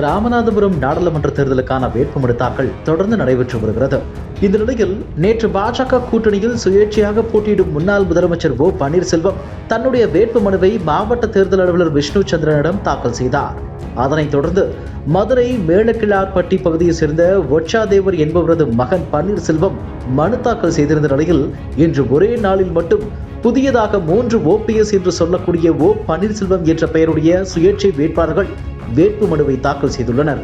ராமநாதபுரம் நாடாளுமன்ற தேர்தலுக்கான வேட்புமனு தாக்கல் தொடர்ந்து நடைபெற்று வருகிறது. இந்த நிலையில் நேற்று பாஜக கூட்டணியில் சுயேட்சையாக போட்டியிடும் முன்னாள் முதலமைச்சர் ஓ பன்னீர்செல்வம் தன்னுடைய வேட்புமனுவை மாவட்ட தேர்தல் அலுவலர் விஷ்ணு சந்திரனிடம் தாக்கல் செய்தார். அதனைத் தொடர்ந்து மதுரை மேலக்கிழார்பட்டி பகுதியைச் சேர்ந்த ஒச்சாதேவர் என்பவரது மகன் பன்னீர்செல்வம் மனு தாக்கல் செய்திருந்த நிலையில் இன்று ஒரே நாளில் மட்டும் புதியதாக 3 OPS என்று சொல்லக்கூடிய ஓ பன்னீர்செல்வம் என்ற பெயருடைய சுயேட்சை வேட்பாளர்கள் வேட்புமனுவை தாக்கல் செய்துள்ளனர்.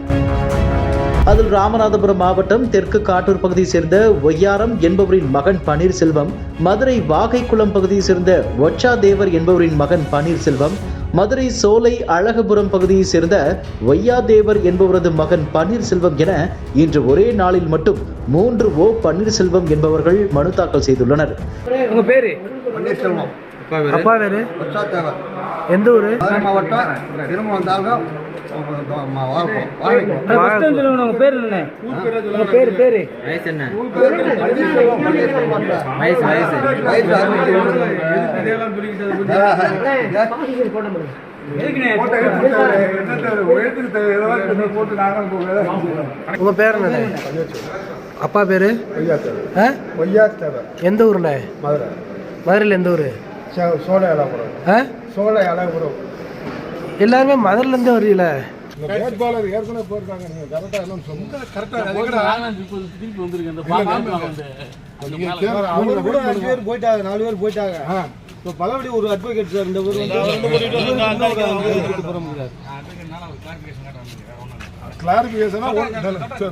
அதில் ராமநாதபுரம் மாவட்டம் தெற்கு காட்டூர் பகுதியைச் சேர்ந்த ஒய்யாரம் என்பவரின் மகன் பன்னீர்செல்வம், மதுரை வாகைக்குளம் பகுதியைச் சேர்ந்த ஒச்சாதேவர் என்பவரின் மகன் பன்னீர்செல்வம், மதுரை சோலை அழகபுரம் பகுதியைச் சேர்ந்த ஒய்யாதேவர் என்பவரது மகன் பன்னீர்செல்வம் என இன்று ஒரே நாளில் மட்டும் 3 ஓ பன்னீர்செல்வம் என்பவர்கள் மனு தாக்கல் செய்துள்ளனர். உங்க பேரு? பன்னீர்செல்வம். அப்பா பேரு? எந்த ஊரு? மாவட்டம் திருமணம். உங்க பேர் என்ன? உங்க பேரு பேரு வயசு என்ன? உங்க பேர் என்ன? அப்பா பேரு? எந்த ஊருண்ணே? மதுரை. மதுரையில் எந்த ஊரு? சோலை அழகுபுரம். எல்லாருமே மதுரையில இருந்து வரீங்கள? வேட்பாளர் ஏற்கனவே போயிருக்காங்க. நீங்க கரெக்டா எல்லாம் சொல்லுங்க. கரெக்டா திருப்பி வந்திருக்கேன். 5 பேர் போயிட்டாங்க, 4 பேர் போயிட்டாங்க. இப்போ பலபடி ஒரு அட்வொகேட் சார் இந்த ஊர் கிளாரிஃபிகேஷனா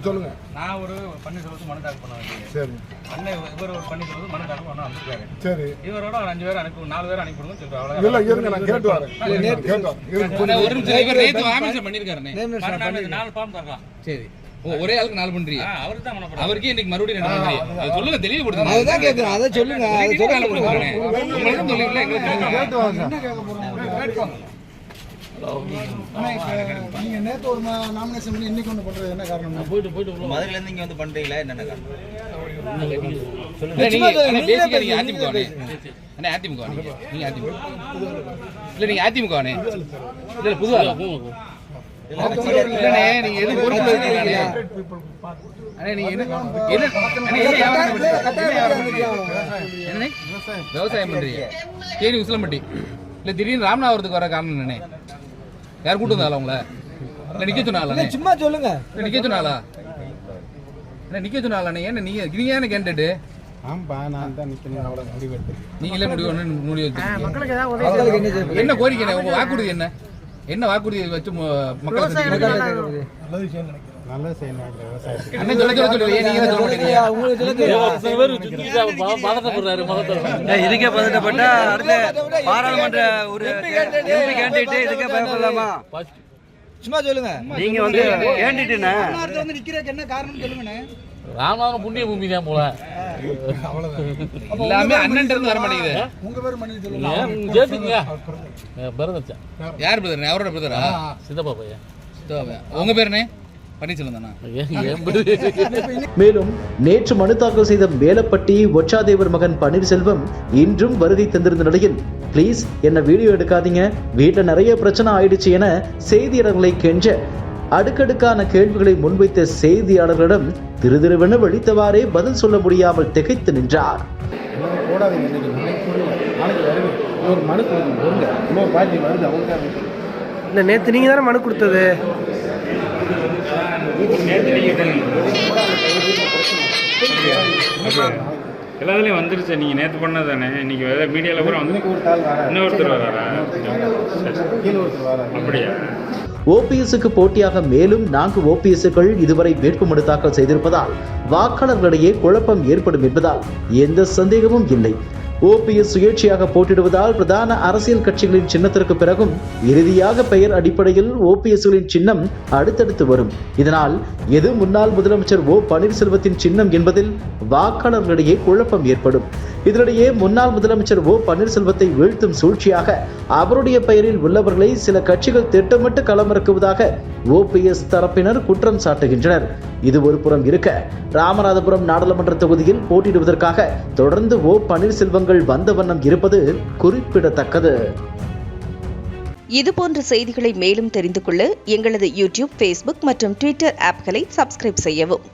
சொல்லுங்க. நான் ஒரு பன்னீர்செல்வத்துக்கு மனு தாக்கல் பண்ண. சரி. அண்ணன் இவர் ஒரு பன்னீர்செல்வத்துக்கு மனு தாக்கல் பண்ண வந்திருக்காரு. சரி. இவரோட ஒரு 5 பேர் அனுப்பி 4 பேர் அனுப்பி கொடுங்க சொல்றாங்க. அவ்வளவு இல்ல, இருங்க நான் கேட்டு வரேன். ஒரு நிமிஷம். இவர் நேத்து ஆமிஷன் பண்ணிருக்காருனே. 4 ஃபார்ம் தரலாம். சரி. ஒரே ஆளுக்கு 4 பண்றீங்க. அவருக்கு தான் பண்ண போறோம். அவருக்கு இன்னைக்கு மறுபடியும் 2 பண்றீங்க. சொல்லுங்க, தெளிவுபடுத்துங்க. அதுதான் கேக்குறேன். அத சொல்லுங்க. அத சொல்லுங்க. உங்களுக்கு சொல்லுங்க. எங்களுக்கு கேட்டு வாங்க. என்ன கேட்க போறோம்? கேட்டு வாங்க. நீங்க நேத்து ஒரு நாமினேஷன் பண்ணி இன்னைக்கு ஒண்ணு பண்றது என்ன காரணம்? போயிட்டு மதுரையில இருந்து இங்க வந்து பண்றீங்களா? என்ன காரணம் சொல்லுங்க. நீங்க பேசிக்கா நீங்க அதிமுக வானே. அண்ணா அதிமுக வானே. நீங்க அதிமுக இல்ல, நீங்க அதிமுக வானே. இல்ல புதுவா இல்லனே. நீங்க எது பொறுப்புல இருக்கீங்க? அண்ணா நீங்க என்ன விவசாயம் பண்றீங்க? தேனி உசிலம்பட்டி இல்ல திடீர்னு ராமநாதபுரத்துக்கு வர காரணம் என்னண்ணே? யார் கூட்டு வந்தாலும் உங்களை இல்லை நிக்க சொன்னால? சும்மா சொல்லுங்க. நிக்க சொன்னாலா? என்ன நிக்க சொன்னாலே? என்ன நீங்க என்ன கேண்டேட்டு? நீங்களே முடிவு என்ன கோரிக்கை? உங்க வாக்குறுதி என்ன? என்ன வாக்குறுதி வச்சு மக்களுக்கு இதுக்கே பதட்டப்பட்டா அடுத்த பாராளுமன்ற ஒரு எம்பி கேண்டிடேட் இதுக்கே பயப்படலாமா? சும்மா சொல்லுங்க. நீங்க வந்து கேண்டிடேட்னா வந்து நிக்கிறதுக்கு என்ன காரணம் சொல்லுங்கண்ணே. ராமநாதபுரம் புண்ணிய பூமி தான் போல. எல்லாமே அண்ணன் இருந்து வர மாட்டேங்குது. உங்க பேர் மணி சொல்லுங்க. ஜெயிச்சுங்க. பிரதர் யார் பிரதர்? அவரோட பிரதரா? சித்தப்பா பையன். உங்க பேருனே? பன்னீர்செல்வம் தானா? மேலும் நேற்று மனு தாக்கல் செய்த மேலப்பட்டி ஒச்சாதேவர் மகன் பன்னீர்செல்வம் இன்றும் வருகை தந்திருந்த நிலையில் பிளீஸ் என்ன வீடியோ எடுக்காதீங்க, வீட்டுல நிறைய பிரச்சனை ஆயிடுச்சு என செய்தியாளர்களை கெஞ்ச அடுக்கடுக்கான கேள்விகளை முன்வைத்த செய்தியாளர்களிடம் திருதிருவென வெடித்தவாறே பதில் சொல்ல முடியாமல் திகைத்து நின்றார். நேற்று நீங்க தானே மனு கொடுத்தது? எல்லாத்துலயும் வந்துருச்சு. நீங்க நேத்து பண்ணது தானே? இன்னைக்கு மீடியால கூட வந்து இன்னொருத்தர் வராரா? அப்படியா? ஓபிஎஸ்க்கு போட்டியாக மேலும் 4 OPSக்கள் இதுவரை வேட்புமனு தாக்கல் செய்திருப்பதால் வாக்காளர்களிடையே குழப்பம் ஏற்படும் என்பதால் எந்த சந்தேகமும் இல்லை. ஓபிஎஸ் சுயேட்சையாக போட்டியிடுவதால் பிரதான அரசியல் கட்சிகளின் சின்னத்திற்கு பிறகும் இறுதியாக பெயர் அடிப்படையில் ஓபிஎஸ்களின் சின்னம் அடுத்தடுத்து வரும். இதனால் எது முன்னாள் முதலமைச்சர் ஓ பன்னீர்செல்வத்தின் சின்னம் என்பதில் வாக்காளர்களிடையே குழப்பம் ஏற்படும். இதனிடையே முன்னாள் முதலமைச்சர் ஓ பன்னீர்செல்வத்தை வீழ்த்தும் சூழ்ச்சியாக அவருடைய பெயரில் உள்ளவர்களை சில கட்சிகள் திட்டமிட்டு களமிறக்குவதாக ஓபிஎஸ் தரப்பினர் குற்றம் சாட்டுகின்றனர். இது ஒரு புறம் இருக்க, ராமநாதபுரம் நாடாளுமன்ற தொகுதியில் போட்டியிடுவதற்காக தொடர்ந்து ஓ பன்னீர்செல்வங்கள் வந்த வண்ணம் இருப்பது குறிப்பிடத்தக்கது. இதுபோன்ற செய்திகளை மேலும் தெரிந்து கொள்ள எங்களது யூடியூப், ஃபேஸ்புக் மற்றும் ட்விட்டர் ஆப்களை சப்ஸ்கிரைப் செய்யவும்.